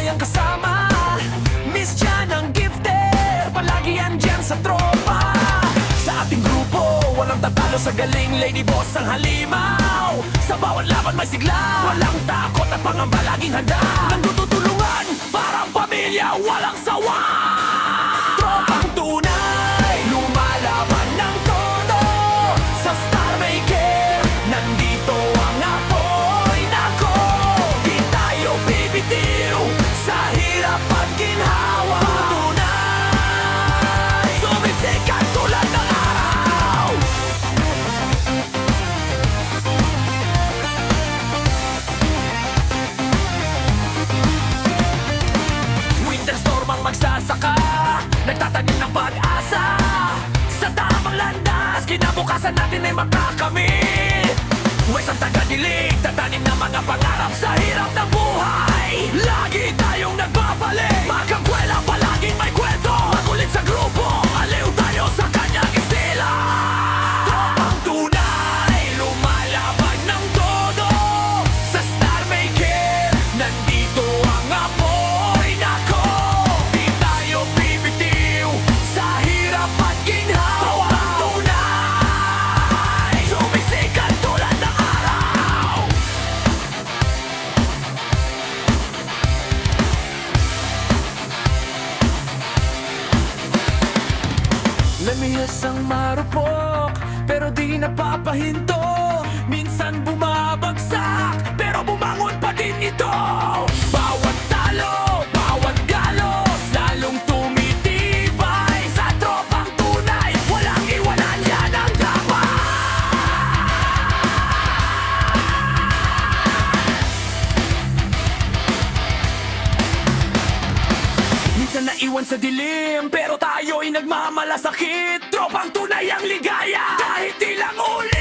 masayang kasama. Miss Jan ang gifter, palagi andyan sa tropa. Sa ating grupo, walang tatalo sa galing. Lady Boss ang halimaw. Sa bawat laban may sigla, walang takot at pangamba laging handa. Nagtutulungan, parang pamilya, walang sawa. Tropang tunay, lumalaban ng todo. Sa Star Maker, nandito ang apoy. Nako, di tayo bibitiw sa hirap at ginhawa. Tunay, sumisikat tulad ng araw. Winter storm ang magsasaka, nagtatanim ng pag-asa. Sa tamang landas, kinabukasan natin ay makakamit. West ang tagadilig, tatanim ng mga pangarap sa hirap ng buhay. Lagi tayong nagbabalik, magkakwela palaging may kwento. Makulit sa grupo, aliw tayo sa kanyang estila. Tropang tunay, lumalaban ng todo. Sa Star Maker, nandito ang apoy. Nako, di tayo bibitiw sa hirap at ginhawa. Tropang tunay, sumisikat tulad ng araw. Lamihas ang marupok, pero di napapahinto. Minsan bumabagsak, pero bumangon pa din ito. Bawat talo, bawat galos, lalong tumitibay. Sa tropang tunay, walang iwanan, yan ang dapat. Minsan naiwan sa dilim, pero tayo'y nagmamalasakit. Tropang tunay ang ligaya, kahit ilang ulit.